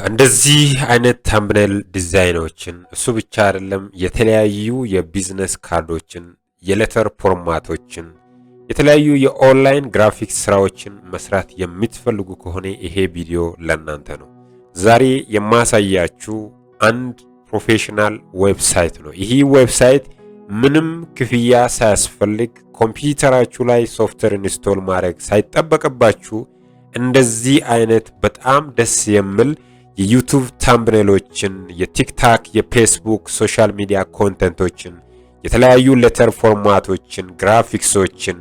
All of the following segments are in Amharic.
እንደዚህ አይነት ታምብኔል ዲዛይኖችን እሱ ብቻ አይደለም የተለያዩ የቢዝነስ ካርዶችን የሌተር ፎርማቶችን የተለያዩ የኦንላይን ግራፊክስ ስራዎችን መስራት የምትፈልጉ ከሆነ ይሄ ቪዲዮ ለእናንተ ነው። ዛሬ የማሳያችሁ አንድ ፕሮፌሽናል ዌብሳይት ነው። ይህ ዌብሳይት ምንም ክፍያ ሳያስፈልግ ኮምፒውተራችሁ ላይ ሶፍትዌር ኢንስቶል ማድረግ ሳይጠበቅባችሁ እንደዚህ አይነት በጣም ደስ የሚል የዩቲዩብ ታምብኔሎችን የቲክታክ የፌስቡክ ሶሻል ሚዲያ ኮንተንቶችን የተለያዩ ሌተር ፎርማቶችን ግራፊክሶችን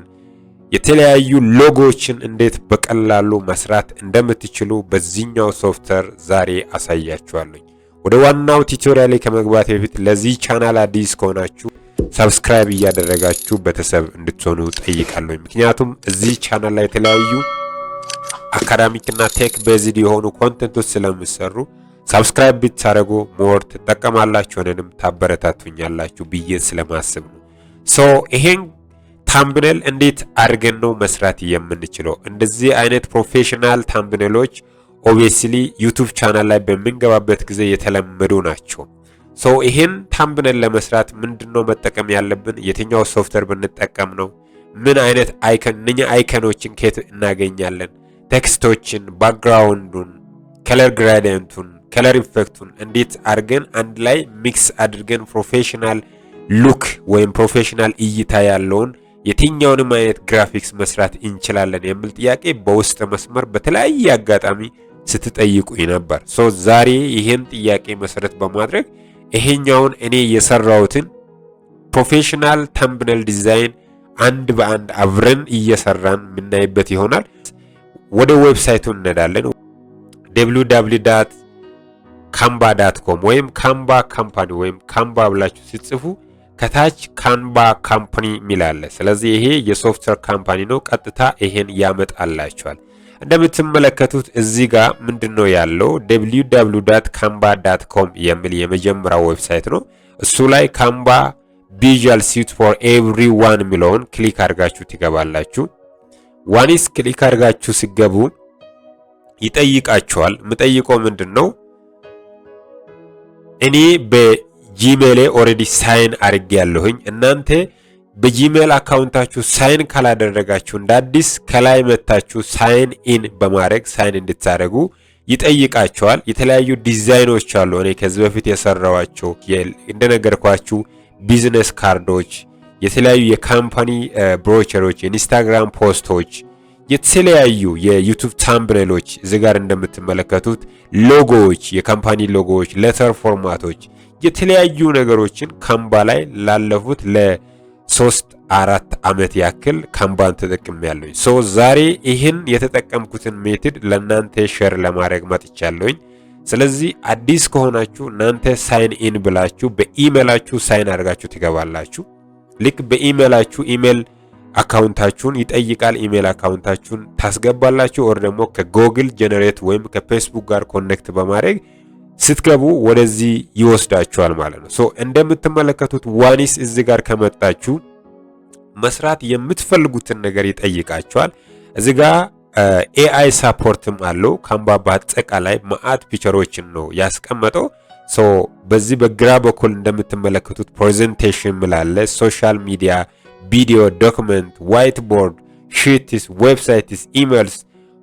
የተለያዩ ሎጎዎችን እንዴት በቀላሉ መስራት እንደምትችሉ በዚህኛው ሶፍትዌር ዛሬ አሳያችኋለሁ። ወደ ዋናው ቱቶሪያል ከመግባት በፊት ለዚህ ቻናል አዲስ ከሆናችሁ ሰብስክራይብ እያደረጋችሁ ቤተሰብ እንድትሆኑ ጠይቃለሁ። ምክንያቱም እዚህ ቻናል ላይ የተለያዩ አካዳሚክ እና ቴክ ቤዝድ የሆኑ ኮንተንቶች ስለምሰሩ ሰብስክራይብ ብታደርጉ ሞር ትጠቀማላችሁ ወይንም ታበረታቱኛላችሁ ብዬ ስለማስብ ነው። ይሄን ታምብኔል እንዴት አድርገን ነው መስራት የምንችለው? እንደዚህ አይነት ፕሮፌሽናል ታምብኔሎች ኦብቪየስሊ ዩቲዩብ ቻናል ላይ በምንገባበት ጊዜ የተለመዱ ናቸው። ይሄን ታምብኔል ለመስራት ምንድነው መጠቀም ያለብን? የትኛው ሶፍትዌር ብንጠቀም ነው? ምን አይነት አይከኖችን ከየት እናገኛለን? ቴክስቶችን፣ ባክግራውንዱን፣ ከለር ግራዲየንቱን፣ ከለር ኢፌክቱን እንዴት አድርገን አንድ ላይ ሚክስ አድርገን ፕሮፌሽናል ሉክ ወይም ፕሮፌሽናል እይታ ያለውን የትኛውንም አይነት ግራፊክስ መስራት እንችላለን የሚል ጥያቄ በውስጥ መስመር በተለያየ አጋጣሚ ስትጠይቁኝ ነበር። ዛሬ ይሄን ጥያቄ መሰረት በማድረግ ይሄኛውን እኔ የሰራሁትን ፕሮፌሽናል ታምብኔል ዲዛይን አንድ በአንድ አብረን እየሰራን የምናይበት ይሆናል። ወደ ዌብሳይቱ እንሄዳለን። www.canva.com ወይም ካንቫ ካምፓኒ ወይም ካንቫ ብላችሁ ሲጽፉ ከታች ካንቫ ካምፓኒ ሚላለ። ስለዚህ ይሄ የሶፍትዌር ካምፓኒ ነው። ቀጥታ ይሄን ያመጣላችኋል። እንደምትመለከቱት እዚህ ጋር ምንድነው ያለው www.canva.com የሚል የመጀመሪያው ዌብሳይት ነው። እሱ ላይ ካንቫ ቪዥዋል ስቱዲዮ ፎር ኤቭሪዋን ሚለውን ክሊክ አድርጋችሁ ትገባላችሁ። ዋኒስ ክሊክ አድርጋችሁ ሲገቡ ይጠይቃችኋል። የምጠይቀው ምንድነው እኔ በጂሜል ኦሬዲ ሳይን አድርጌያለሁኝ። እናንተ በጂሜል አካውንታችሁ ሳይን ካላደረጋችሁ እንደ አዲስ ከላይ መታችሁ ሳይን ኢን በማድረግ ሳይን እንድታደርጉ ይጠይቃችኋል። የተለያዩ ዲዛይኖች አሉ። እኔ ከዚህ በፊት የሰራዋቸው እንደነገርኳችሁ ቢዝነስ ካርዶች፣ የተለያዩ የካምፓኒ ብሮቸሮች፣ የኢንስታግራም ፖስቶች፣ የተለያዩ የዩቲዩብ ታምብኔሎች እዚህ ጋር እንደምትመለከቱት ሎጎዎች፣ የካምፓኒ ሎጎዎች፣ ሌተር ፎርማቶች፣ የተለያዩ ነገሮችን ካንቫ ላይ ላለፉት ለ3-4 ዓመት ያክል ካንቫን ተጠቅሜያለሁኝ። ዛሬ ይህን የተጠቀምኩትን ሜትድ ለእናንተ ሼር ለማድረግ መጥቻለሁኝ። ስለዚህ አዲስ ከሆናችሁ እናንተ ሳይን ኢን ብላችሁ በኢሜላችሁ ሳይን አድርጋችሁ ትገባላችሁ። ልክ በኢሜላችሁ ኢሜል አካውንታችሁን ይጠይቃል። ኢሜል አካውንታችሁን ታስገባላችሁ። ወር ደግሞ ከጎግል ጀነሬት ወይም ከፌስቡክ ጋር ኮኔክት በማድረግ ስትገቡ ወደዚህ ይወስዳችኋል ማለት ነው። እንደምትመለከቱት ዋኒስ እዚህ ጋር ከመጣችሁ መስራት የምትፈልጉትን ነገር ይጠይቃችኋል። እዚህ ጋር ኤአይ ሳፖርትም አለው። ካንቫ በአጠቃላይ ማአት ፊቸሮችን ነው ያስቀመጠው። በዚህ በግራ በኩል እንደምትመለከቱት ፕሬዘንቴሽን ምላለ፣ ሶሻል ሚዲያ፣ ቪዲዮ፣ ዶክመንት፣ ዋይት ቦርድ፣ ሺትስ፣ ዌብሳይትስ፣ ኢሜልስ፣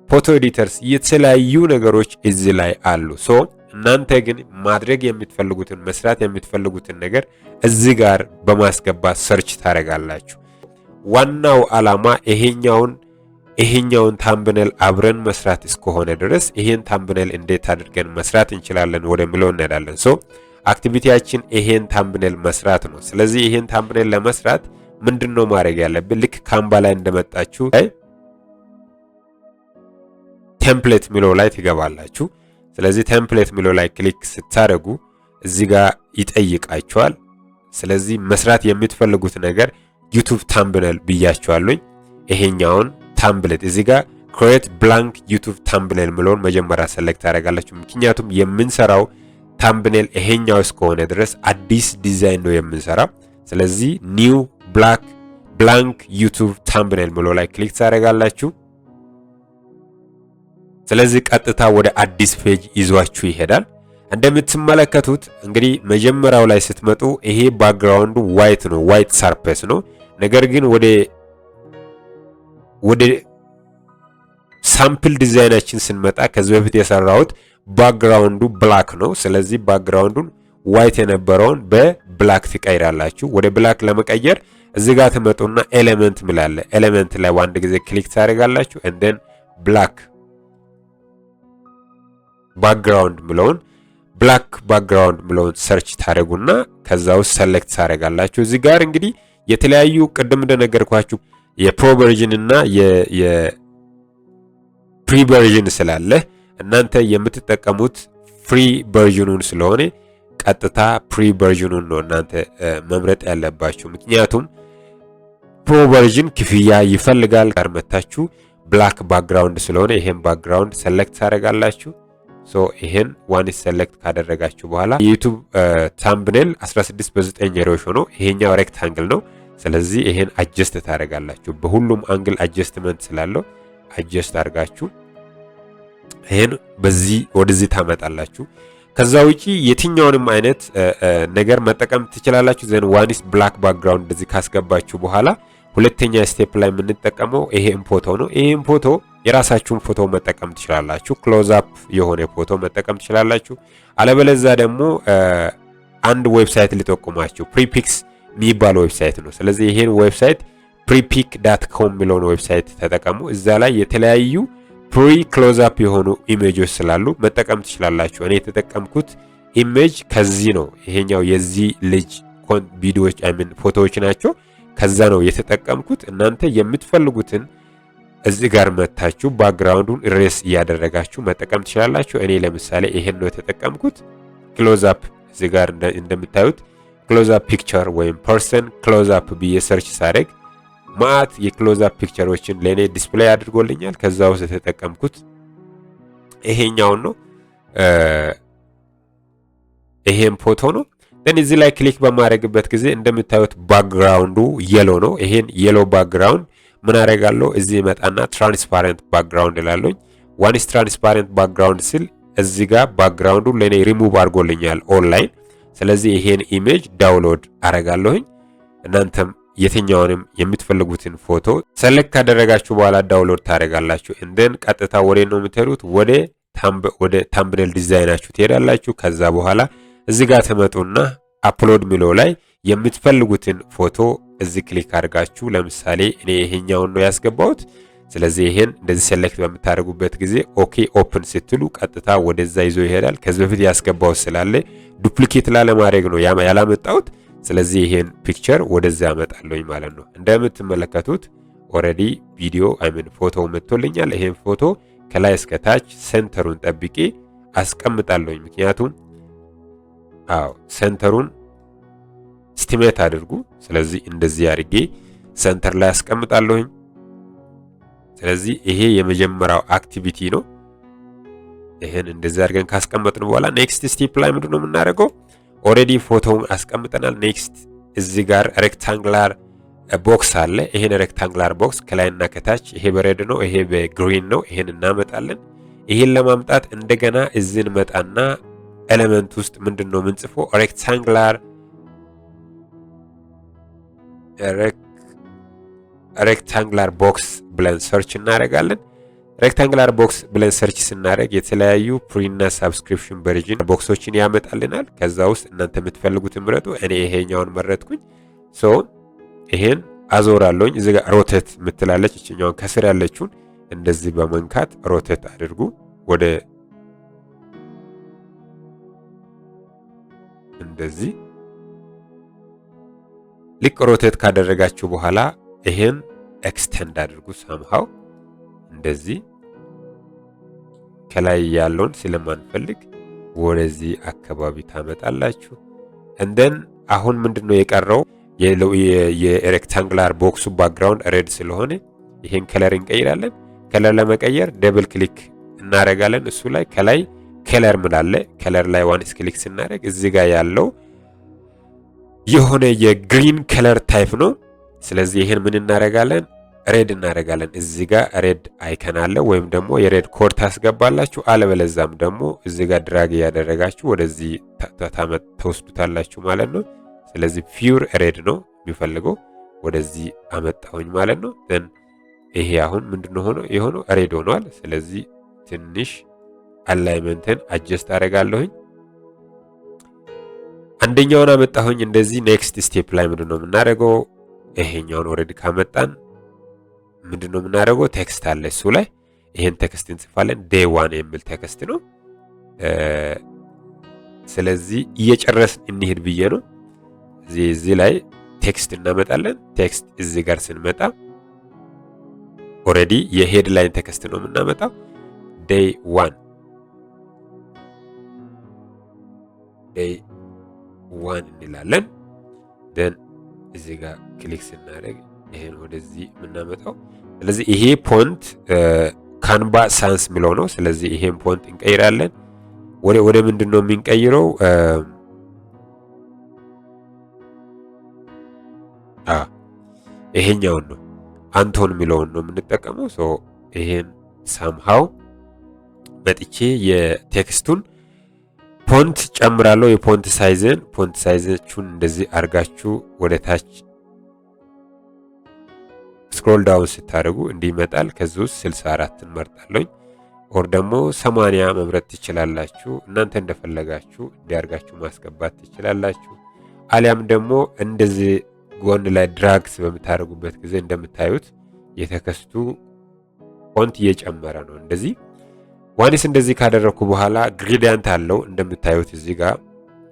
ፎቶ ኤዲተርስ የተለያዩ ነገሮች እዚህ ላይ አሉ። እናንተ ግን ማድረግ የምትፈልጉትን መስራት የምትፈልጉትን ነገር እዚህ ጋር በማስገባት ሰርች ታደርጋላችሁ። ዋናው ዓላማ ይሄኛውን ታምብኔል አብረን መስራት እስከሆነ ድረስ ይሄን ታምብኔል እንዴት አድርገን መስራት እንችላለን ወደሚለው እንሄዳለን። አክቲቪቲያችን ይሄን ታምብኔል መስራት ነው። ስለዚህ ይሄን ታምብኔል ለመስራት ምንድነው ማድረግ ያለብን? ልክ ካንቫ ላይ እንደመጣችሁ ቴምፕሌት ሚለው ላይ ትገባላችሁ። ስለዚህ ቴምፕሌት ሚለው ላይ ክሊክ ስታደርጉ እዚህ ጋር ይጠይቃችኋል። ስለዚህ መስራት የምትፈልጉት ነገር ዩቲዩብ ታምብኔል ብያችኋለሁ። ይሄኛውን ታምብሌት እዚህ ጋር create blank ዩቲዩብ ታምብኔል ሚለውን መጀመሪያ ሰሌክት ታደርጋላችሁ። ምክንያቱም የምንሰራው ታምብኔል ይሄኛው እስከሆነ ድረስ አዲስ ዲዛይን ነው የምንሰራው። ስለዚህ ኒው blank ዩቲዩብ ታምብኔል ሚለው ላይ ክሊክ ታደርጋላችሁ። ስለዚህ ቀጥታ ወደ አዲስ ፔጅ ይዟችሁ ይሄዳል። እንደምትመለከቱት እንግዲህ መጀመሪያው ላይ ስትመጡ ይሄ ባክግራውንዱ ዋይት ነው፣ ዋይት ሰርፌስ ነው። ነገር ግን ወደ ሳምፕል ዲዛይናችን ስንመጣ ከዚህ በፊት የሰራሁት ባክግራውንዱ ብላክ ነው። ስለዚህ ባክግራውንዱን ዋይት የነበረውን በብላክ ትቀይራላችሁ። ወደ ብላክ ለመቀየር እዚህ ጋር ትመጡና ኤሌመንት ምላለ ኤሌመንት ላይ አንድ ጊዜ ክሊክ ታደርጋላችሁ። እንደን ብላክ ባክግራውንድ ምለውን ብላክ ባክግራውንድ ምለውን ሰርች ታደርጉና ከዛ ውስጥ ሰሌክት ታደርጋላችሁ። እዚህ ጋር እንግዲህ የተለያዩ ቅድም እንደነገርኳችሁ የፕሮ ቨርዥን እና የፕሪ ቨርዥን ስላለ እናንተ የምትጠቀሙት ፍሪ ቨርዥኑን ስለሆነ ቀጥታ ፕሪ ቨርዥኑን ነው እናንተ መምረጥ ያለባችሁ። ምክንያቱም ፕሮ ቨርዥን ክፍያ ይፈልጋል። ጋር መታችሁ ብላክ ባክግራውንድ ስለሆነ ይሄን ባክግራውንድ ሰሌክት ታደርጋላችሁ። ሶ ይሄን ዋን ሰሌክት ካደረጋችሁ በኋላ ዩቲዩብ ታምብኔል 16 በ9 ሬሾ ነው። ይሄኛው ሬክታንግል ነው። ስለዚህ ይሄን አጀስት ታደርጋላችሁ። በሁሉም አንግል አጀስትመንት ስላለው አጀስት አድርጋችሁ ይሄን በዚህ ወደዚህ ታመጣላችሁ። ከዛ ውጪ የትኛውንም አይነት ነገር መጠቀም ትችላላችሁ። ዘን ዋንስ ብላክ ባክግራውንድ እንደዚህ ካስገባችሁ በኋላ ሁለተኛ ስቴፕ ላይ የምንጠቀመው ይሄን ፎቶ ነው። ይሄን ፎቶ የራሳችሁን ፎቶ መጠቀም ትችላላችሁ። ክሎዝ አፕ የሆነ ፎቶ መጠቀም ትችላላችሁ። አለበለዛ ደግሞ አንድ ዌብሳይት ሊጠቁማችሁ ፕሪፒክስ የሚባል ዌብሳይት ነው። ስለዚህ ይሄን ዌብሳይት prepic.com የሚለውን ዌብሳይት ተጠቀሙ። እዛ ላይ የተለያዩ ፕሪ ክሎዝ አፕ የሆኑ ኢሜጆች ስላሉ መጠቀም ትችላላችሁ። እኔ የተጠቀምኩት ኢሜጅ ከዚህ ነው። ይሄኛው የዚህ ልጅ ቪዲዮዎች ፎቶዎች ናቸው። ከዛ ነው የተጠቀምኩት። እናንተ የምትፈልጉትን እዚህ ጋር መታችሁ ባክግራውንዱን ኢሬስ እያደረጋችሁ መጠቀም ትችላላችሁ። እኔ ለምሳሌ ይሄን ነው የተጠቀምኩት። ክሎዝ አፕ እዚህ ጋር እንደምታዩት ክሎዝ አፕ ፒክቸር ወይም ፐርሰን ክሎዝ አፕ ብዬ ሰርች ሳደርግ ማት የክሎዝ አፕ ፒክቸሮችን ለኔ ዲስፕሌይ አድርጎልኛል። ከዛ ውስጥ የተጠቀምኩት ይሄኛውን ነው። ይሄን ፎቶ ነው። እዚህ ላይ ክሊክ በማድረግበት ጊዜ እንደምታዩት ባክግራውንዱ የሎ ነው። ይሄን የሎ ባክግራውንድ ምን አደርጋለሁ? እዚህ መጣና ትራንስፓረንት ባክግራውንድ እላለሁኝ። ዋንስ ትራንስፓረንት ባክግራውንድ ስል እዚህ ጋር ባክግራውንዱ ለኔ ሪሙቭ አድርጎልኛል ኦንላይን። ስለዚህ ይሄን ኢሜጅ ዳውንሎድ አደርጋለሁኝ። እናንተም የትኛውንም የምትፈልጉትን ፎቶ ሰሌክት ካደረጋችሁ በኋላ ዳውንሎድ ታደርጋላችሁ። እንደን ቀጥታ ወደ ነው የምትሄዱት ወደ ታምብኔል ዲዛይናችሁ ትሄዳላችሁ። ከዛ በኋላ እዚህ ጋር ተመጡና አፕሎድ ሚለው ላይ የምትፈልጉትን ፎቶ እዚህ ክሊክ አድርጋችሁ ለምሳሌ እኔ ይሄኛውን ነው ያስገባሁት። ስለዚህ ይሄን እንደዚህ ሰሌክት በምታደርጉበት ጊዜ ኦኬ ኦፕን ስትሉ ቀጥታ ወደዛ ይዞ ይሄዳል። ከዚህ በፊት ያስገባሁት ስላለ ዱፕሊኬት ላለማድረግ ነው ያላመጣሁት። ስለዚህ ይሄን ፒክቸር ወደዛ ያመጣለኝ ማለት ነው። እንደምትመለከቱት ኦሬዲ ቪዲዮ ፎቶ መጥቶልኛል። ይሄን ፎቶ ከላይ እስከ ታች ሴንተሩን ጠብቄ አስቀምጣለሁ። ምክንያቱም ሴንተሩን ስቲሜት አድርጉ። ስለዚህ እንደዚህ አድርጌ ሴንተር ላይ አስቀምጣለሁኝ። ስለዚህ ይሄ የመጀመሪያው አክቲቪቲ ነው። ይሄን እንደዚህ አድርገን ካስቀመጥን በኋላ ኔክስት ስቴፕ ላይ ምንድነው የምናደርገው? ኦሬዲ ፎቶውን አስቀምጠናል። ኔክስት እዚህ ጋር ሬክታንግላር ቦክስ አለ። ይሄን ሬክታንግላር ቦክስ ከላይና ከታች ይሄ በሬድ ነው፣ ይሄ በግሪን ነው። ይሄን እናመጣለን። ይሄን ለማምጣት እንደገና እዚህን መጣና ኤሌመንት ውስጥ ምንድነው የምንጽፈው? ሬክታንግላር ቦክስ ብለን ሰርች እናደርጋለን። ሬክታንግላር ቦክስ ብለን ሰርች ስናደርግ የተለያዩ ፍሪና ሳብስክሪፕሽን ቨርዥን ቦክሶችን ያመጣልናል። ከዛ ውስጥ እናንተ የምትፈልጉትን ምረጡ። እኔ ይሄኛውን መረጥኩኝ። ሶ ይሄን አዞራለሁኝ። እዚህ ጋር ሮቴት የምትላለች እችኛውን ከስር ያለችውን እንደዚህ በመንካት ሮቴት አድርጉ። ወደ እንደዚህ ልክ ሮቴት ካደረጋችሁ በኋላ ይሄን ኤክስቴንድ አድርጉ። ሳምሃው እንደዚህ ከላይ ያለውን ስለማንፈልግ ወደዚህ አካባቢ ታመጣላችሁ። እንደን አሁን ምንድነው የቀረው? የሬክታንግላር ቦክሱ ባክግራውንድ ሬድ ስለሆነ ይሄን ከለር እንቀይራለን። ከለር ለመቀየር ደብል ክሊክ እናደርጋለን። እሱ ላይ ከላይ ከለር ምላለ ከለር ላይ ዋንስ ክሊክ ስናደርግ እዚህ ጋር ያለው የሆነ የግሪን ከለር ታይፕ ነው። ስለዚህ ይሄን ምን እናደርጋለን? ሬድ እናደርጋለን። እዚህ ጋር ሬድ አይከን አለ ወይም ደግሞ የሬድ ኮድ ታስገባላችሁ። አለበለዛም ደግሞ እዚህ ጋር ድራግ ያደረጋችሁ ወደዚህ ተወስዱታላችሁ ማለት ነው። ስለዚህ ፒውር ሬድ ነው የሚፈልገው ወደዚህ አመጣሁኝ ማለት ነው። then ይሄ አሁን ምንድነው ሆኖ የሆነው ሬድ ሆኗል። ስለዚህ ትንሽ አላይመንትን አጀስት አደርጋለሁኝ። አንደኛውን አመጣሁኝ እንደዚህ። ኔክስት ስቴፕ ላይ ምንድነው የምናደርገው? ይሄኛውን ኦሬዲ ካመጣን ምንድነው የምናደርገው? ቴክስት አለ እሱ ላይ ይሄን ቴክስት እንጽፋለን። day 1 የሚል ቴክስት ነው። ስለዚህ እየጨረስን እንሂድ ብዬ ነው። እዚህ ላይ ቴክስት እናመጣለን። ቴክስት እዚህ ጋር ስንመጣ ኦሬዲ የሄድ ላይን ቴክስት ነው የምናመጣው። day 1 እንላለን። then እዚህ ጋር ክሊክ ስናደርግ ይሄን ወደዚህ የምናመጣው። ስለዚህ ይሄ ፖንት ካንቫ ሳንስ የሚለው ነው። ስለዚህ ይሄን ፖንት እንቀይራለን። ወደ ምንድነው የምንቀይረው? ይሄኛውን ነው አንቶን የሚለውን ነው የምንጠቀመው። ሶ ይሄን ሳምሃው መጥቼ የቴክስቱን ፎንት ጨምራለሁ። የፎንት ሳይዝን እንደዚህ አርጋችሁ ወደ ታች ስክሮል ዳውን ስታደርጉ እንዲመጣል። ከዚህ ውስጥ 64 እንመርጣለሁ። ኦር ደግሞ 80 መምረጥ ትችላላችሁ። እናንተ እንደፈለጋችሁ እንዲያርጋችሁ ማስገባት ትችላላችሁ። አሊያም ደግሞ እንደዚህ ጎን ላይ ድራግስ በምታደርጉበት ጊዜ እንደምታዩት የተከስቱ ፎንት እየጨመረ ነው። እንደዚህ ዋንስ እንደዚህ ካደረኩ በኋላ ግሬዲያንት አለው እንደምታዩት እዚህ ጋር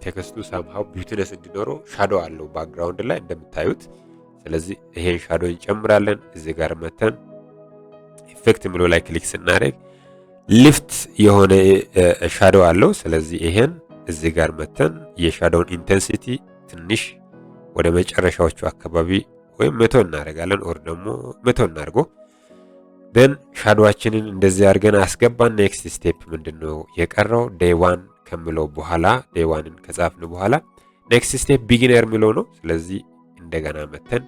ቴክስቱ ሳምሃው ቢዩቲነስ እንዲኖረው ሻዶ አለው ባክግራውንድ ላይ እንደምታዩት። ስለዚህ ይሄን ሻዶ እንጨምራለን። እዚህ ጋር መተን ኢፌክት የሚለው ላይ ክሊክ ስናደርግ ሊፍት የሆነ ሻዶ አለው። ስለዚህ ይሄን እዚህ ጋር መተን የሻዶውን ኢንቴንሲቲ ትንሽ ወደ መጨረሻዎቹ አካባቢ ወይም 100 እናደርጋለን። ኦር ደግሞ 100 እናድርጎ። then ሻዶዋችንን እንደዚህ አድርገን አስገባን። ኔክስት ስቴፕ ምንድነው የቀረው? day 1 ከመለው በኋላ day 1ን ከጻፍን በኋላ ኔክስት ስቴፕ ቢጊነር የሚለው ነው። ስለዚህ እንደገና መተን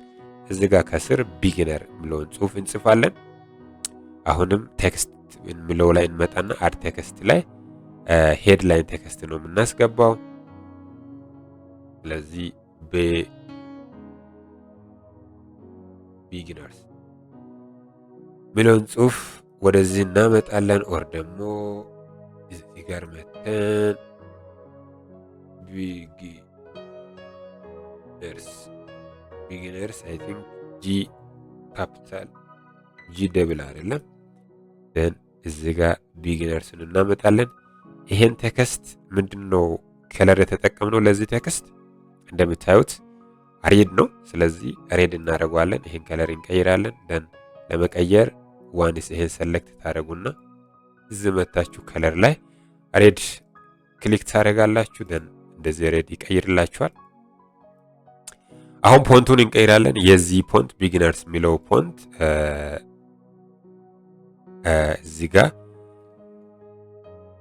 እዚህ ጋር ከስር ቢጊነር የሚለውን ጽሁፍ እንጽፋለን። አሁንም ቴክስት የሚለው ላይ እንመጣና አድ ቴክስት ላይ ሄድላይን ቴክስት ነው የምናስገባው። ስለዚህ ቢጊነርስ ሚሊዮን ጽሁፍ ወደዚህ እናመጣለን። ኦር ደግሞ እዚህ ጋር መተን ቢጊነርስ አይ ቲንክ ጂ ካፒታል ጂ ደብል አይደለም። then እዚህ ጋር ቢጊነርስን እናመጣለን። ይሄን ቴክስት ምንድነው ከለር የተጠቀምነው? ለዚህ ቴክስት እንደምታዩት ሬድ ነው። ስለዚህ ሬድ እናደርጋለን። ይሄን ከለር እንቀይራለን። then ለመቀየር ዋንስ ይሄን ሰሌክት ታደርጉና እዚህ መታችሁ ከለር ላይ ሬድ ክሊክ ታደርጋላችሁ። then እንደዚህ ሬድ ይቀይርላችኋል። አሁን ፎንቱን እንቀይራለን። የዚህ ፎንት ቢጊነርስ የሚለው ፎንት እዚህ ጋር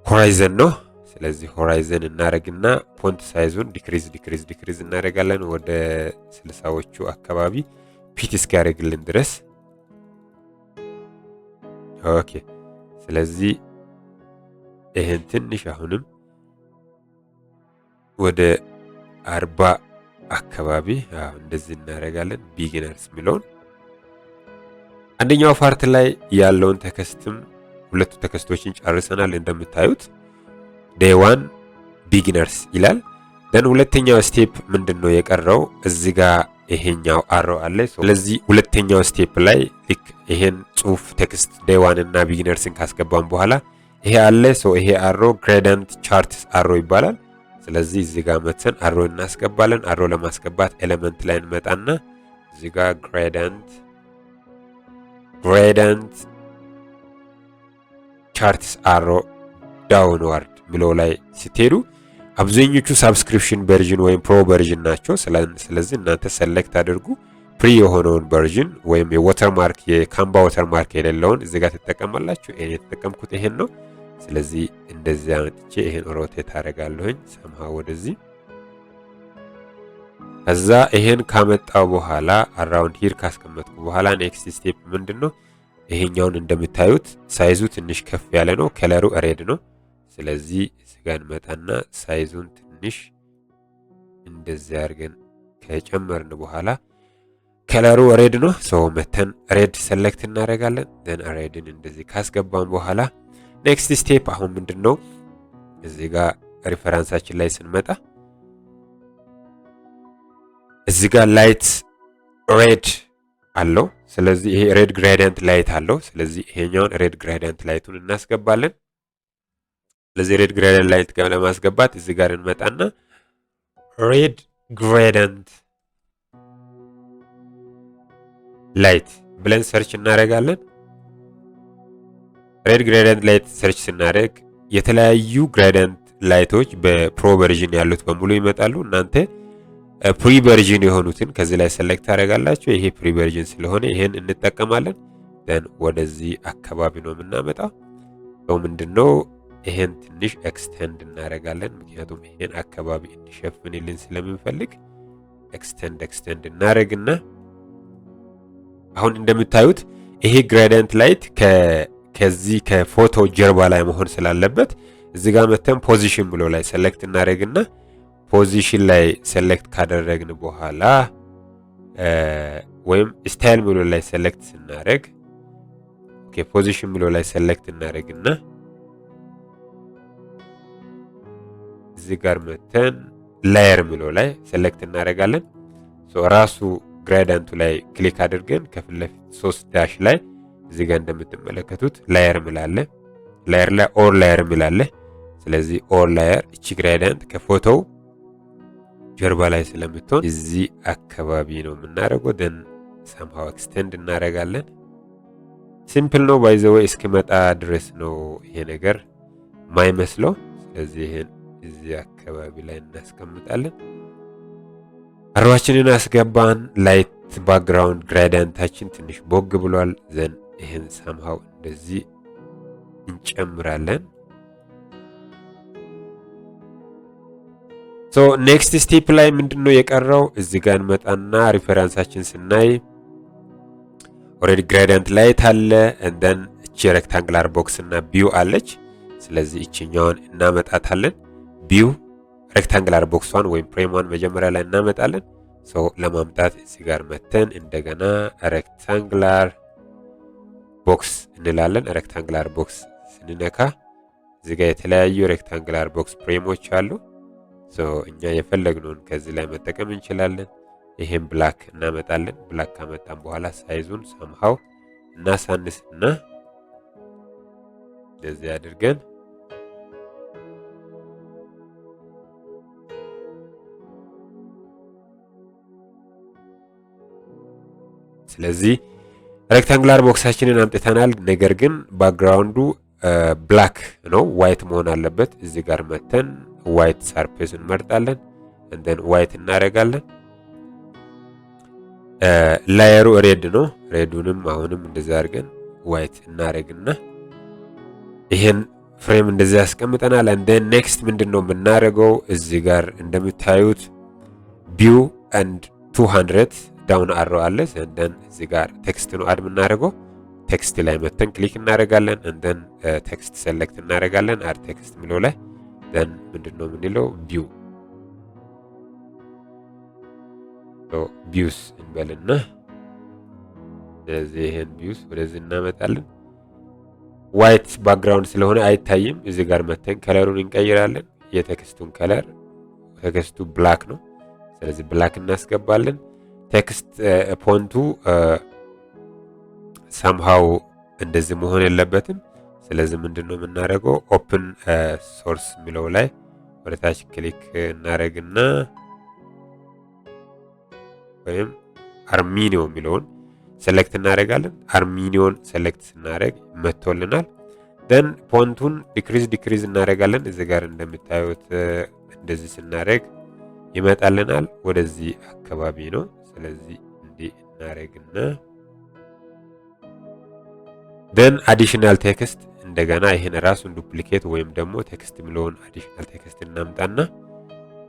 ሆራይዘን ነው። ስለዚህ ሆራይዘን እናደርግና ፎንት ሳይዙን ዲክሪዝ እናደርጋለን ወደ 60ዎቹ አካባቢ ፊት እስኪያደርግልን ድረስ። ኦኬ ስለዚህ ይሄን ትንሽ አሁንም ወደ 40 አካባቢ እንደዚህ እናደርጋለን። ቢጊነርስ የሚለውን አንደኛው ፓርት ላይ ያለውን ቴክስትም ሁለቱ ቴክስቶችን ጨርሰናል። እንደምታዩት day 1 ቢጊነርስ ይላል። then ሁለተኛው ስቴፕ ምንድነው የቀረው? እዚህ ጋር ይሄኛው አሮ አለ። ስለዚህ ሁለተኛው ስቴፕ ላይ ልክ ይሄን ጽሁፍ ቴክስት day 1 እና ቢጊነርስን ካስገባን በኋላ ይሄ አለ። ይሄ አሮ ግሬዲየንት ቻርትስ አሮ ይባላል። ስለዚህ እዚህ ጋር መተን አሮ እናስገባለን። አሮ ለማስገባት ኤሌመንት ላይ እንመጣና እዚህ ጋር ግሬዲየንት ቻርትስ አሮ ዳውንዋርድ ብለው ላይ ስትሄዱ አብዛኞቹ ሳብስክሪፕሽን ቨርዥን ወይም ፕሮ ቨርዥን ናቸው። ስለዚህ እናንተ ሰሌክት አድርጉ ፍሪ የሆነውን ቨርዥን ወይም የዋተርማርክ የካንቫ ዋተርማርክ የሌለውን እዚህ ጋር ተጠቀማላችሁ። እኔ የተጠቀምኩት ይሄን ነው። ስለዚህ እንደዚህ አመጥቼ ይሄን ሮቴት አደርጋለሁኝ ሰምሃ ወደዚህ ከዛ ይሄን ካመጣው በኋላ አራውንድ ሂር ካስቀመጥኩ በኋላ ኔክስት ስቴፕ ምንድነው? ይሄኛውን እንደምታዩት ሳይዙ ትንሽ ከፍ ያለ ነው፣ ከለሩ ሬድ ነው። ስለዚህ እዚህ ጋር እንመጣና ሳይዙን ትንሽ እንደዚህ አድርገን ከጨመርን በኋላ ከለሩ ሬድ ነው። ሶ መተን ሬድ ሰሌክት እናደርጋለን። ደን ሬድን እንደዚህ ካስገባን በኋላ ኔክስት ስቴፕ አሁን ምንድነው? እዚህ ጋር ሪፈረንሳችን ላይ ስንመጣ እዚህ ጋር ላይት ሬድ አለው። ስለዚህ ይሄ ሬድ ግሬዲየንት ላይት አለው። ስለዚህ ይሄኛውን ሬድ ግሬዲየንት ላይቱን እናስገባለን። ስለዚህ ሬድ ግሬዲየንት ላይት ለማስገባት እዚህ ጋር እንመጣና ሬድ ግሬዲየንት ላይት ብለን ሰርች እናደርጋለን። ሬድ ግሬዲየንት ላይት ሰርች ስናደርግ የተለያዩ ግሬዲየንት ላይቶች በፕሮ ቨርዥን ያሉት በሙሉ ይመጣሉ። እናንተ ፕሪ ቨርዥን የሆኑትን ከዚህ ላይ ሰሌክት ታደርጋላችሁ። ይሄ ፕሪ ቨርዥን ስለሆነ ይሄን እንጠቀማለን። ደን ወደዚህ አካባቢ ነው የምናመጣው። ምንድነው ይሄን ትንሽ ኤክስቴንድ እናደርጋለን። ምክንያቱም ይሄን አካባቢ እንዲሸፍንልን ስለምንፈልግ ኤክስቴንድ እናደርግና አሁን እንደምታዩት ይሄ ግሬዲየንት ላይት ከዚህ ከፎቶ ጀርባ ላይ መሆን ስላለበት እዚህ ጋር መተን ፖዚሽን ብሎ ላይ ሰሌክት እናደርግና ፖዚሽን ላይ ሰሌክት ካደረግን በኋላ ወይም ስታይል ብሎ ላይ ሰሌክት ስናደርግ ፖዚሽን ብሎ ላይ ሰሌክት እናደርግና እዚህ ጋር መተን ላየር ብሎ ላይ ሰሌክት እናደርጋለን። ራሱ ግሬዲየንቱ ላይ ክሊክ አድርገን ከፊት ለፊት 3 ዳሽ ላይ እዚህ ጋር እንደምትመለከቱት ላየርምላለ፣ ላየር ላይ ኦር ላየርምላለ። ስለዚህ ኦር ላየር እቺ ግሬዲየንት ከፎቶው ጀርባ ላይ ስለምትሆን እዚህ አካባቢ ነው የምናደርገው። ደን ሰምሃው ኤክስቴንድ እናደርጋለን። ሲምፕል ነው ባይ ዘ ወይ እስኪመጣ ድረስ ነው ይሄ ነገር ማይመስለው። ስለዚህ ይሄን እዚህ አካባቢ ላይ እናስቀምጣለን። አርባችንን አስገባን። ላይት ባክግራውንድ ግሬዲየንታችን ትንሽ ቦግ ብሏል። ዘን ይሄን ሰምሃው እንደዚህ እንጨምራለን። ሶ ኔክስት ስቴፕ ላይ ምንድነው የቀረው? እዚህ ጋር እንመጣና ሪፈረንሳችን ስናይ ኦሬዲ ግሬዲየንት ላይት አለ እንደን እቺ ሬክታንጉላር ቦክስ እና ቢው አለች። ስለዚህ እቺኛውን እናመጣታለን። ቢው ሬክታንጉላር ቦክሷን ወይም ፍሬሟን መጀመሪያ ላይ እናመጣለን። ሶ ለማምጣት እዚህ ጋር መተን እንደገና ሬክታንጉላር ቦክስ እንላለን። ሬክታንጉላር ቦክስ ስንነካ እዚህ ጋር የተለያዩ ሬክታንጉላር ቦክስ ፍሬሞች አሉ። ሶ እኛ የፈለግነውን ከዚህ ላይ መጠቀም እንችላለን። ይሄን ብላክ እናመጣለን። ብላክ ካመጣን በኋላ ሳይዙን ሰምሃው እናሳንስና እንደዚህ አድርገን ስለዚህ ሬክታንጉላር ቦክሳችንን አምጥተናል። ነገር ግን ባክግራውንዱ ብላክ ነው፣ ዋይት መሆን አለበት። እዚህ ጋር መተን ዋይት ሰርፌስ እንመርጣለን። እንደን ዋይት እናደርጋለን። ላየሩ ሬድ ነው። ሬዱንም አሁንም እንደዛ አድርገን ዋይት እናደርግና ይሄን ፍሬም እንደዚህ ያስቀምጠናል። እንደን ኔክስት ምንድነው የምናደርገው? እዚህ ጋር እንደምታዩት ቪው ኤንድ 200 ዳውን አሮ አለ። እንደን እዚህ ጋር ቴክስት ነው አድ የምናደርገው። ቴክስት ላይ መተን ክሊክ እናደርጋለን። እንደን ቴክስት ሰሌክት እናደርጋለን። አድ ቴክስት የሚለው ላይ ደን ምንድነው የምንለው? ቪው ቪውስ እንበልና ስለዚህ ይሄን ቪውስ ወደዚህ እናመጣለን። ዋይት ባክግራውንድ ስለሆነ አይታይም። እዚህ ጋር መተን ከለሩን እንቀይራለን። የቴክስቱን ከለር ቴክስቱ ብላክ ነው። ስለዚህ ብላክ እናስገባለን። ቴክስት ፎንቱ ሰምሃው እንደዚህ መሆን የለበትም። ስለዚህ ምንድነው የምናደርገው? ኦፕን ሶርስ የሚለው ላይ ወደታች ክሊክ እናደርግና ወይም አርሚኒዮ የሚለውን ሴሌክት እናደርጋለን። አርሚኒዮን ሴሌክት ስናደርግ መጥቶልናል። ደን ፎንቱን ዲክሪዝ እናደርጋለን። እዚህ ጋር እንደምታዩት እንደዚህ ስናደርግ ይመጣልናል። ወደዚህ አካባቢ ነው። ስለዚህ እንዲህ እናደርግና ደን አዲሽናል ቴክስት እንደገና ይሄን ራሱን ዱፕሊኬት ወይም ደግሞ ቴክስት የሚለውን አዲሽናል ቴክስት እናምጣና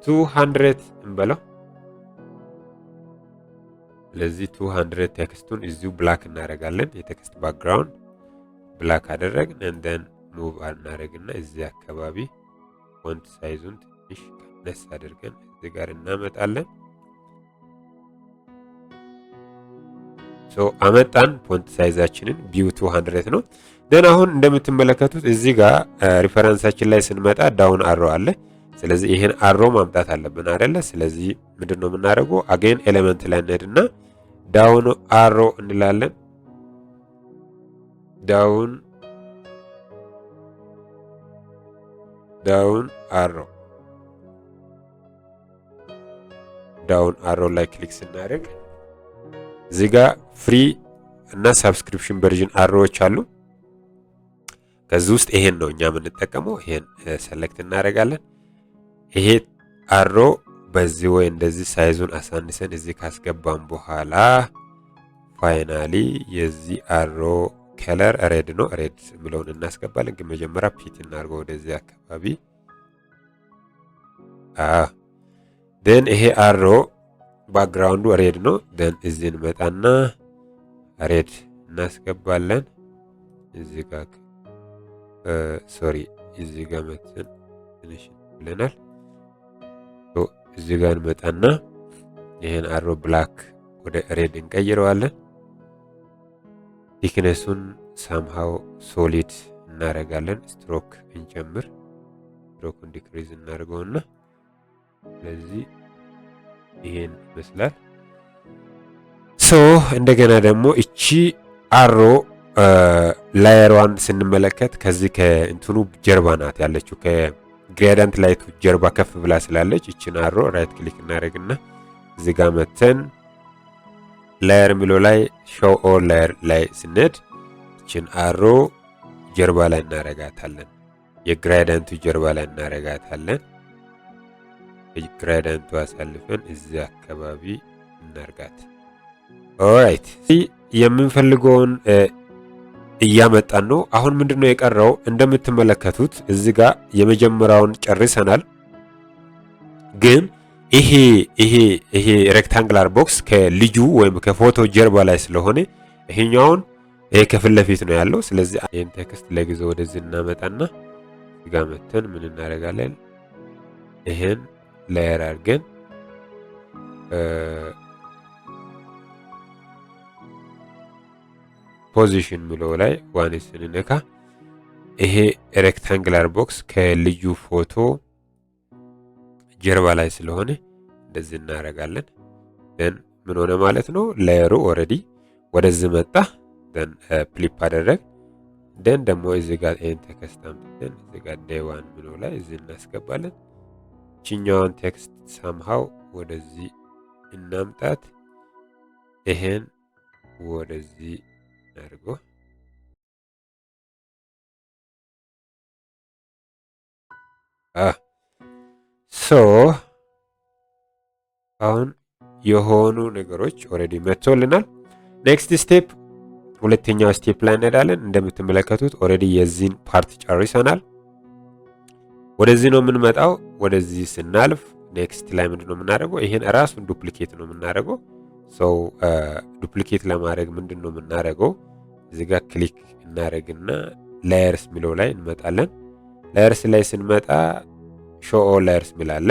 200 እንበለው። ስለዚህ 200 ቴክስቱን እዚሁ ብላክ እናደርጋለን። የቴክስት ባክግራውንድ ብላክ አደረግን እንደን ሙቭ እናደርግና እዚህ አካባቢ ፎንት ሳይዙን ትንሽ ቀነስ አድርገን እዚህ ጋር እናመጣለን። አመጣን ፎንት ሳይዛችንን ቪው 200 ነው። ደን አሁን እንደምትመለከቱት እዚህ ጋር ሪፈረንሳችን ላይ ስንመጣ ዳውን አሮ አለ። ስለዚህ ይሄን አሮ ማምጣት አለብን አይደለ? ስለዚህ ምንድነው የምናደርገው? አጌን ኤሌመንት ላይ እንሄድና ዳውን አሮ እንላለን። ዳውን አሮ ላይ ክሊክ ስናደርግ እዚህ ጋር ፍሪ እና ሳብስክሪፕሽን ቨርዥን አሮዎች አሉ። ከዚህ ውስጥ ይሄን ነው እኛ የምንጠቀመው። ይሄን ሰሌክት እናደርጋለን። ይሄ አሮ በዚህ ወይ እንደዚህ ሳይዙን አሳንሰን እዚህ ካስገባን በኋላ ፋይናሊ የዚህ አሮ ከለር ሬድ ነው። ሬድ የሚለውን እናስገባለን። ግን መጀመሪያ ፒት እናድርገው ወደዚህ አካባቢ። ደን ይሄ አሮ ባክግራውንዱ ሬድ ነው። ደን እዚህ እንመጣና ሬድ እናስገባለን። እዚህ ጋር እዚህ ጋር መተን ትንሽ ብለናል። እዚህ ጋር እንመጣና ይሄን አሮ ብላክ ወደ ሬድ እንቀይረዋለን። ቲክነሱን ሳምሃው ሶሊድ እናደርጋለን። ስትሮክ እንጨምር። ስትሮኩን ዲክሪዝ እናደርገውና ስለዚህ ይሄን ይመስላል። እንደገና ደግሞ እቺ አሮ ላየሯን ስንመለከት ከዚህ ከእንትኑ ጀርባ ናት ያለችው። ከግሬዲየንት ላይቱ ጀርባ ከፍ ብላ ስላለች እቺን አሮ ራይት ክሊክ እናደርግና እዚህ ጋር መተን ላየር የሚለው ላይ ሾው ኦል ላየር ላይ ስንሄድ እቺን አሮ ጀርባ ላይ እናረጋታለን። የግሬዲየንቱ ጀርባ ላይ እናረጋታለን። የግሬዲየንቱ አሳልፈን እዚህ አካባቢ እናርጋት። ኦራይት የምንፈልገውን እያመጣን ነው። አሁን ምንድነው የቀረው? እንደምትመለከቱት እዚህ ጋር የመጀመሪያውን ጨርሰናል። ግን ይሄ ሬክታንግላር ቦክስ ከልጁ ወይም ከፎቶ ጀርባ ላይ ስለሆነ ይሄኛውን ይሄ ከፊት ለፊት ነው ያለው። ስለዚህ ይሄን ቴክስት ለጊዜው ወደዚህ እናመጣና እዚህ ጋር መተን ምን እናደርጋለን? ይሄን ላየር አድርገን ፖዚሽን ብሎ ላይ ዋን ስንነካ ይሄ ሬክታንግላር ቦክስ ከልዩ ፎቶ ጀርባ ላይ ስለሆነ እንደዚህ እናደርጋለን። ደን ምን ሆነ ማለት ነው? ላየሩ ኦሬዲ ወደዚህ መጣ። ደን ፍሊፕ አደረግ። ደን ደግሞ እዚህ ጋር ይሄን ቴክስት አምጥተን እዚህ ጋር ዴይ ዋን ብሎ ላይ እዚህ እናስገባለን። ቺኛውን ቴክስት ሳምሃው ወደዚህ እናምጣት። ይሄን ወደዚህ አድርጎ አሁን የሆኑ ነገሮች ኦሬዲ መጥቶልናል። ኔክስት ስቴፕ ሁለተኛው ስቴፕ ላይ እንሄዳለን። እንደምትመለከቱት ኦሬዲ የዚህን ፓርት ጨርሰናል። ወደዚህ ነው የምንመጣው። ወደዚህ ስናልፍ ኔክስት ላይ ምንድነው የምናደርገው? ይሄን ራሱን ዱፕሊኬት ነው የምናደርገው። ዱፕሊኬት ለማድረግ ምንድነው የምናደርገው? እዚህ ጋር ክሊክ እናደርግና ላየርስ ሚለው ላይ እንመጣለን። ላየርስ ላይ ስንመጣ ሾው ኦል ላየርስ ሚላለ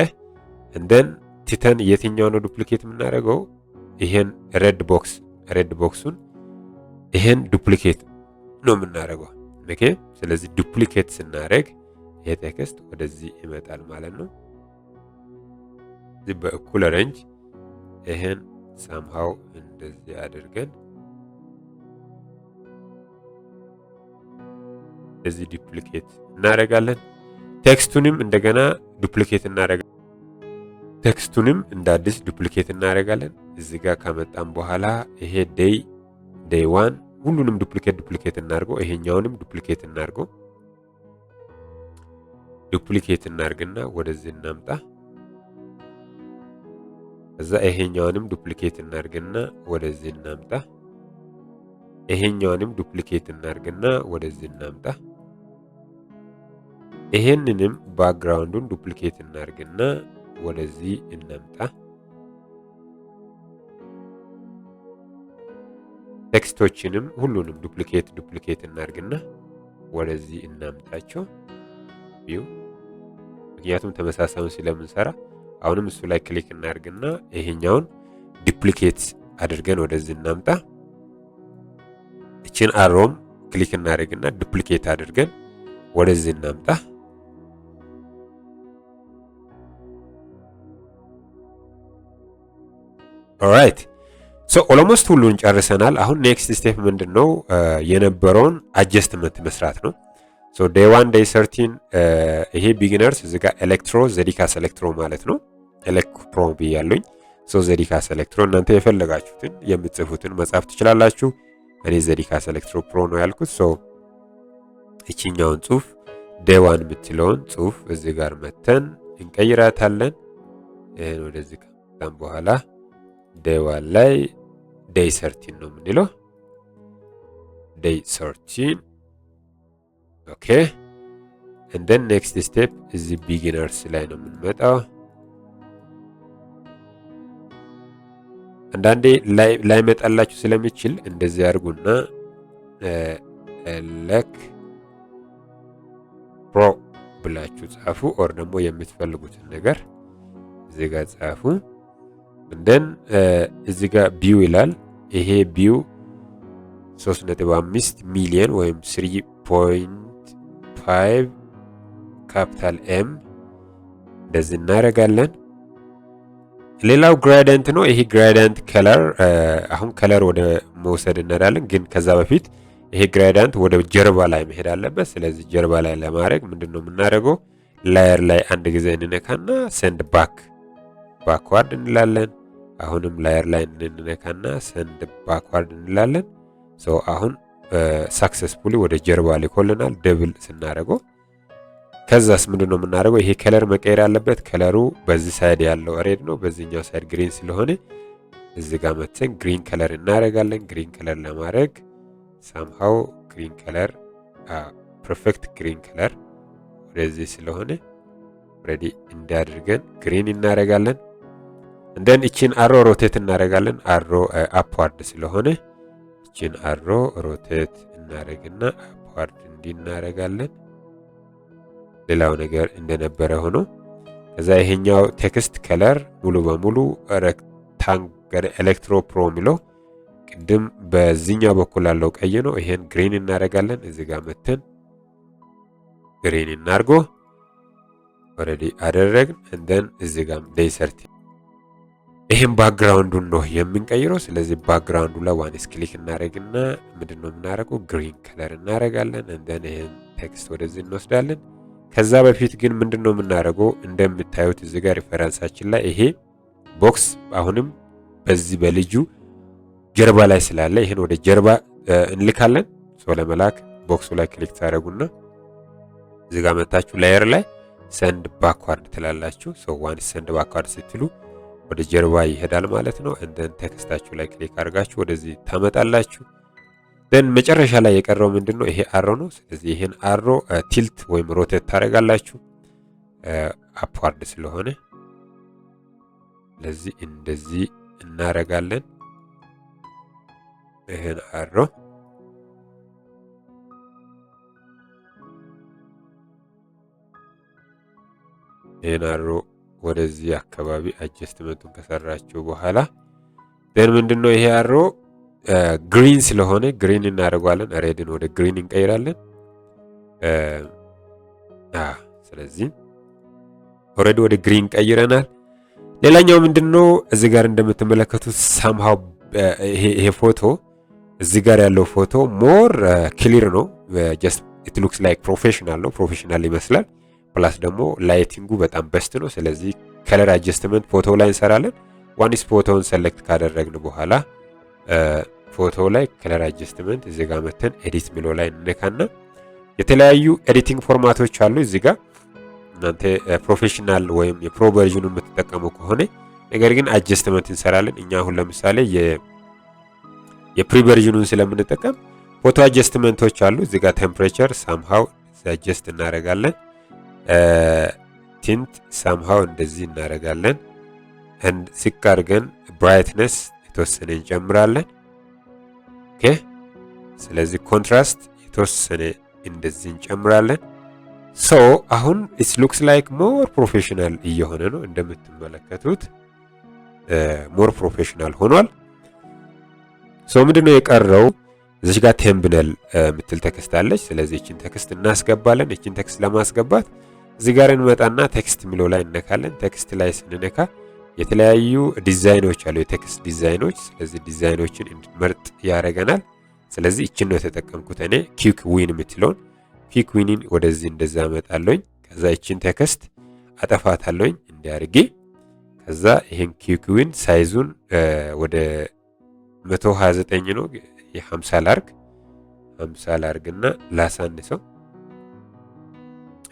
እንደን ቲተን የትኛው ነው ዱፕሊኬት የምናደርገው? ይሄን ሬድ ቦክሱን ይሄን ዱፕሊኬት ነው የምናደርገው። ኦኬ። ስለዚህ ዱፕሊኬት ስናደርግ ይሄ ቴክስት ወደዚህ ይመጣል ማለት ነው። እዚህ በእኩል ሬንጅ ይሄን ሳምሃው እንደዚህ አድርገን እዚህ ዱፕሊኬት እናደርጋለን። ቴክስቱንም እንደገና ዱፕሊኬት እናደርጋለን። ቴክስቱንም እንደ አዲስ ዱፕሊኬት እናደርጋለን። እዚህ ጋር ካመጣን በኋላ ይሄ ዴይ ዋን ሁሉንም ዱፕሊኬት እናድርገው። ይሄኛውንም ዱፕሊኬት እናድርገው። ዱፕሊኬት እናድርግና ወደዚህ እናምጣ። ከዛ ይሄኛውንም ዱፕሊኬት እናድርግና ወደዚህ እናምጣ። ይሄኛውንም ዱፕሊኬት እናድርግና ወደዚህ እናምጣ። ይሄንንም ባክግራውንዱን ዱፕሊኬት እናድርግና ወደዚህ እናምጣ። ቴክስቶችንም ሁሉንም ዱፕሊኬት እናርግና ወደዚህ እናምጣቸው ቪው። ምክንያቱም ተመሳሳዩን ስለምንሰራ አሁንም እሱ ላይ ክሊክ እናርግና ይሄኛውን ዱፕሊኬት አድርገን ወደዚህ እናምጣ። እቺን አሮም ክሊክ እናርግና ዱፕሊኬት አድርገን ወደዚህ እናምጣ። ኦልራይት ሶ ኦልሞስት ሁሉን ጨርሰናል። አሁን ኔክስት ስቴፕ ምንድነው? የነበረውን አጀስትመንት መስራት ነው። ሶ ዴይ 1 ዴይ 13 ይሄ ቢጊነርስ እዚህ ጋር ኤሌክትሮ ዘዲካስ ኤሌክትሮ ማለት ነው። ኤሌክትሮ ብያለሁኝ። ሶ ዘዲካስ ኤሌክትሮ እናንተ የፈለጋችሁትን የምትጽፉትን መጻፍ ትችላላችሁ። እኔ ዘዲካስ ኤሌክትሮ ፕሮ ነው ያልኩት። ሶ እቺኛውን ጽሁፍ ዴይ 1 የምትለውን ጽሁፍ እዚህ ጋር መተን እንቀይራታለን። ይሄን ወደዚህ ከመጣን በኋላ ዴይ 1 ላይ ዴይ 13 ነው የምንለው። ዴይ 13 ኦኬ and then next step እዚህ ቢጊነርስ ላይ ነው የምንመጣው። አንዳንዴ ላይ መጣላችሁ ስለሚችል እንደዚህ አድርጉና ኤሌክ ፕሮ ብላችሁ ጻፉ። ኦር ደግሞ የምትፈልጉትን ነገር እዚህ ጋር ጻፉ። እንደን እዚህ ጋር ቢው ይላል። ይሄ ቢው 3.5 ሚሊዮን ወይም 3.5 ካፒታል ኤም እንደዚህ እናደርጋለን። ሌላው ግራዲየንት ነው። ይሄ ግራዲየንት ከለር አሁን ከለር ወደ መውሰድ እንሄዳለን። ግን ከዛ በፊት ይሄ ግራዲየንት ወደ ጀርባ ላይ መሄድ አለበት። ስለዚህ ጀርባ ላይ ለማድረግ ምንድነው የምናደርገው? ላየር ላይ አንድ ጊዜ እንነካና ሰንድ ባክዋርድ እንላለን። አሁንም ላየር ላይ እንነካና ሰንድ ባክዋርድ እንላለን። ሶ አሁን ሰክሰስፉሊ ወደ ጀርባ ልኮልናል ደብል ስናደርገው። ከዛስ ምንድነው የምናደርገው? ይሄ ከለር መቀየር አለበት። ከለሩ በዚህ ሳይድ ያለው ሬድ ነው፣ በዚህኛው ሳይድ ግሪን ስለሆነ እዚህ ጋር መተን ግሪን ከለር እናደርጋለን። ግሪን ከለር ለማድረግ ሳምሃው ግሪን ከለር ፐርፌክት ግሪን ከለር ወደዚህ ስለሆነ ሬዲ እንዳድርገን ግሪን እናደርጋለን። እንደን እቺን አሮ ሮቴት እናደርጋለን። አሮ አፕዋርድ ስለሆነ እቺን አሮ ሮቴት እናደርግና አፕዋርድ እንዲናደርጋለን። ሌላው ነገር እንደነበረ ሆኖ ከዛ ይሄኛው ቴክስት ከለር ሙሉ በሙሉ ሬክታንግል ኤሌክትሮ ፕሮ የሚለው ቅድም በዚህኛው በኩል ያለው ቀይ ነው። ይሄን ግሪን እናደርጋለን። እዚህ ጋር መተን ግሪን እናርጎ ኦሬዲ አደረግን። እንደን እዚህ ጋር ዴይ 13 ይሄን ባክግራውንዱን ነው የምንቀይረው። ስለዚህ ባክግራውንዱ ላይ ዋንስ ክሊክ እናደርግና ምንድነው የምናደርገው? ግሪን ከለር እናደርጋለን። እንደን ይሄን ቴክስት ወደዚህ እንወስዳለን። ከዛ በፊት ግን ምንድነው የምናደርገው? እንደምታዩት እዚህ ጋር ሪፈረንሳችን ላይ ይሄ ቦክስ አሁንም በዚህ በልጁ ጀርባ ላይ ስላለ ይሄን ወደ ጀርባ እንልካለን። ሶ ለመላክ ቦክሱ ላይ ክሊክ ታደርጉና እዚህ ጋር መጣችሁ ላየር ላይ ሰንድ ባክዋርድ ትላላችሁ። ሶ ዋንስ ሰንድ ባክዋርድ ስትሉ ወደ ጀርባ ይሄዳል ማለት ነው። እንደን ቴክስታችሁ ላይ ክሊክ አድርጋችሁ ወደዚህ ታመጣላችሁ። ደን መጨረሻ ላይ የቀረው ምንድነው? ይሄ አሮ ነው። ስለዚህ ይሄን አሮ ቲልት ወይም ሮቴት ታደርጋላችሁ አፕዋርድ ስለሆነ ለዚህ እንደዚህ እናረጋለን። ይሄን አሮ ይሄን አሮ ወደዚህ አካባቢ አጀስትመንቱን ከሰራችሁ በኋላ ደን ምንድነው ይሄ አሮ ግሪን ስለሆነ ግሪን እናደርጋለን። ሬድን ወደ ግሪን እንቀይራለን። ስለዚህ ኦሬዲ ወደ ግሪን ቀይረናል። ሌላኛው ምንድነው እዚህ ጋር እንደምትመለከቱት ሳምሃው ይሄ ፎቶ እዚህ ጋር ያለው ፎቶ ሞር ክሊር ነው። ጀስት ኢት ሉክስ ላይክ ፕሮፌሽናል ነው። ፕሮፌሽናል ይመስላል። ፕላስ ደግሞ ላይቲንጉ በጣም በስት ነው። ስለዚህ ከለር አጀስትመንት ፎቶ ላይ እንሰራለን። ዋንስ ፎቶውን ሰሌክት ካደረግን በኋላ ፎቶ ላይ ከለር አጀስትመንት እዚህ ጋር መተን ኤዲት ሚሎ ላይ እንነካና የተለያዩ ኤዲቲንግ ፎርማቶች አሉ እዚህ ጋር እናንተ ፕሮፌሽናል ወይም የፕሮ ቨርዥኑ የምትጠቀሙ ከሆነ ነገር ግን አጀስትመንት እንሰራለን። እኛ አሁን ለምሳሌ የፕሪ ቨርዥኑን ስለምንጠቀም ፎቶ አጀስትመንቶች አሉ እዚህ ጋር ቴምፕሬቸር ሳምሃው አጀስት እናደርጋለን። ቲንት ሳምሃው እንደዚህ እናደርጋለን። ሲካርገን ብራይትነስ የተወሰነ እንጨምራለን። ኦኬ። ስለዚህ ኮንትራስት የተወሰነ እንደዚህ እንጨምራለን። ሶ አሁን ኢት ሉክስ ላይክ ሞር ፕሮፌሽናል እየሆነ ነው። እንደምትመለከቱት ሞር ፕሮፌሽናል ሆኗል። ሶ ምንድነው የቀረው? እዚህ ጋር ቴምብነል ምትል ቴክስት አለች። ስለዚህ እቺን ቴክስት እናስገባለን። እቺን ቴክስት ለማስገባት እዚህ ጋር እንመጣና ቴክስት የሚለው ላይ እነካለን። ቴክስት ላይ ስንነካ የተለያዩ ዲዛይኖች አሉ፣ የቴክስት ዲዛይኖች። ስለዚህ ዲዛይኖችን እንድንመርጥ ያደርገናል። ስለዚህ እቺን ነው የተጠቀምኩት እኔ ኪክ ዊን የምትለውን ኪክ ዊንን ወደዚህ እንደዛ አመጣለሁኝ። ከዛ እቺን ቴክስት አጠፋታለሁኝ እንዲያርጌ። ከዛ ይሄን ኪክ ዊን ሳይዙን ወደ 129 ነው የ50 ላርግ 50 ላርግና ላሳንሰው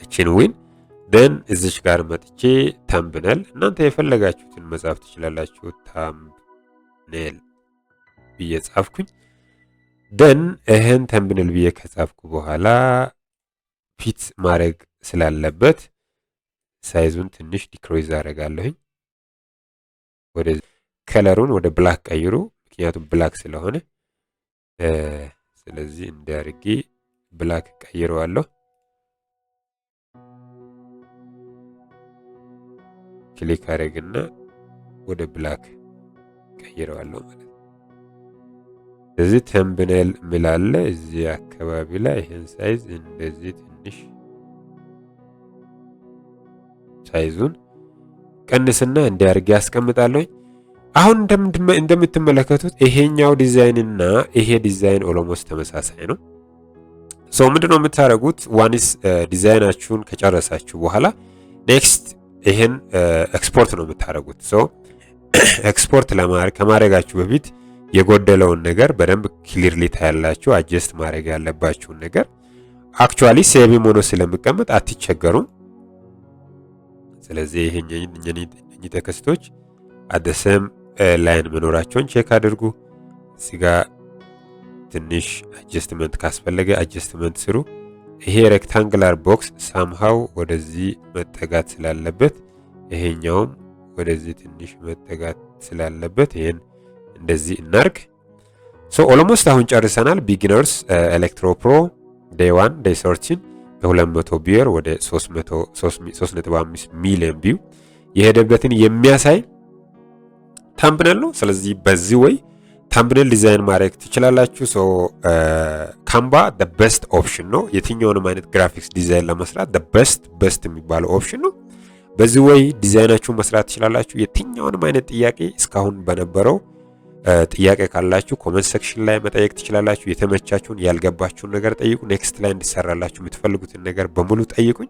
እቺን ዊን ደን እዚች ጋር መጥቼ ታምብነል እናንተ የፈለጋችሁትን መጻፍ ትችላላችሁ። ታምብነል ብዬ ጻፍኩኝ። ደን ይሄን ታምብነል ብዬ ከጻፍኩ በኋላ ፊት ማድረግ ስላለበት ሳይዙን ትንሽ ዲክሪዝ አደርጋለሁኝ። ወደ ከለሩን ወደ ብላክ ቀይሩ፣ ምክንያቱም ብላክ ስለሆነ። ስለዚህ እንዲያርጊ ብላክ ቀይረዋለሁ። ክሊክ አደረግና ወደ ብላክ ቀይረዋለሁ ማለት ነው። ስለዚህ ተምብኔል ምላለ እዚህ አካባቢ ላይ ይሄን ሳይዝ እንደዚህ ትንሽ ሳይዙን ቀንስና እንዲያርግ ያስቀምጣለሁ። አሁን እንደምትመለከቱት ይሄኛው ዲዛይን እና ይሄ ዲዛይን ኦሎሞስት ተመሳሳይ ነው። ሶ ምንድነው የምታደርጉት? ዋንስ ዲዛይናችሁን ከጨረሳችሁ በኋላ ኔክስት ይሄን ኤክስፖርት ነው የምታደርጉት። ሶ ኤክስፖርት ከማድረጋችሁ በፊት የጎደለውን ነገር በደንብ ክሊርሊ ታያላችሁ። አጀስት ማድረግ ያለባችሁን ነገር አክቹአሊ ሴቭም ሆኖ ስለሚቀመጥ አትቸገሩም። ስለዚህ ይሄን ቴክስቶች አደሰም ላይን መኖራቸውን ቼክ አድርጉ። እዚህ ጋር ትንሽ አጀስትመንት ካስፈለገ አጀስትመንት ስሩ። ይሄ ሬክታንጉላር ቦክስ ሳምሃው ወደዚህ መጠጋት ስላለበት ይሄኛውም ወደዚህ ትንሽ መጠጋት ስላለበት ይሄን እንደዚህ እናርግ። ሶ ኦልሞስት አሁን ጨርሰናል። ቢጊነርስ ኤሌክትሮ ፕሮ ዴይ 1 ዴይ 13 ከ200 ቢር ወደ 3.5 ሚሊዮን ቪው የሄደበትን የሚያሳይ ታምብኔል ነው። ስለዚህ በዚህ ወይ ታምብኔል ዲዛይን ማድረግ ትችላላችሁ። ሶ ካንቫ the best ኦፕሽን ነው የትኛውንም አይነት ግራፊክስ ዲዛይን ለመስራት the best የሚባለው ኦፕሽን ነው። በዚህ ወይ ዲዛይናችሁን መስራት ትችላላችሁ። የትኛውንም አይነት ጥያቄ እስካሁን በነበረው ጥያቄ ካላችሁ ኮሜንት ሴክሽን ላይ መጠየቅ ትችላላችሁ። የተመቻችሁን ያልገባችሁን ነገር ጠይቁ። ኔክስት ላይ እንዲሰራላችሁ የምትፈልጉትን ነገር በሙሉ ጠይቁኝ።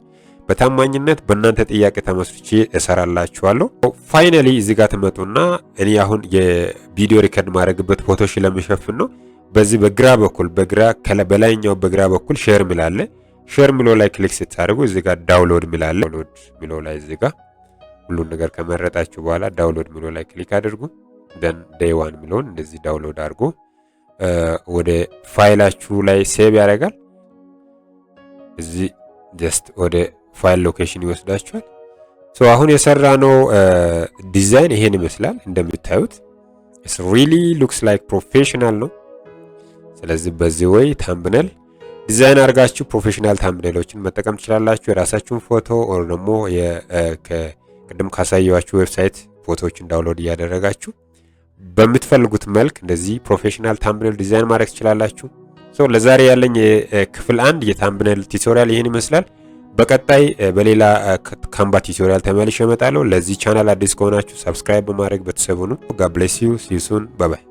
በታማኝነት በእናንተ ጥያቄ ተመስርቼ እሰራላችኋለሁ። ፋይናሊ እዚህ ጋር ተመጡና እኔ አሁን የቪዲዮ ሪከርድ ማድረግበት ፎቶ ስለሚሸፍን ነው። በዚህ በግራ በኩል በላይኛው በግራ በኩል ሼር ሚላለ ሼር ሚሎ ላይ ክሊክ ስታደርጉ እዚህ ጋር ዳውንሎድ ሚላለ ዳውንሎድ ሚሎ ላይ እዚህ ጋር ሁሉን ነገር ከመረጣችሁ በኋላ ዳውንሎድ ሚሎ ላይ ክሊክ አድርጉ። ደን ዴይ 1 ሚሎን እንደዚህ ዳውንሎድ አድርጎ ወደ ፋይላችሁ ላይ ሴቭ ያደርጋል። እዚህ ጀስት ወደ ፋይል ሎኬሽን ይወስዳችኋል። ሶ አሁን የሰራነው ዲዛይን ይሄን ይመስላል እንደምታዩት። ኢትስ ሪሊ ሉክስ ላይክ ፕሮፌሽናል ነው። ስለዚህ በዚህ ወይ ታምብኔል ዲዛይን አድርጋችሁ ፕሮፌሽናል ታምብኔሎችን መጠቀም ትችላላችሁ። የራሳችሁን ፎቶ ኦር ደግሞ ቅድም ካሳየዋችሁ ዌብሳይት ፎቶዎችን ዳውንሎድ እያደረጋችሁ በምትፈልጉት መልክ እንደዚህ ፕሮፌሽናል ታምብኔል ዲዛይን ማድረግ ትችላላችሁ። ሶ ለዛሬ ያለኝ ክፍል 1 የታምብኔል ቱቶሪያል ይሄን ይመስላል። በቀጣይ በሌላ ካንቫ ቱቶሪያል ተመልሼ እመጣለሁ። ለዚህ ቻናል አዲስ ከሆናችሁ ሰብስክራይብ በማድረግ ቤተሰብ ሁኑ። God bless you. See you soon. Bye bye.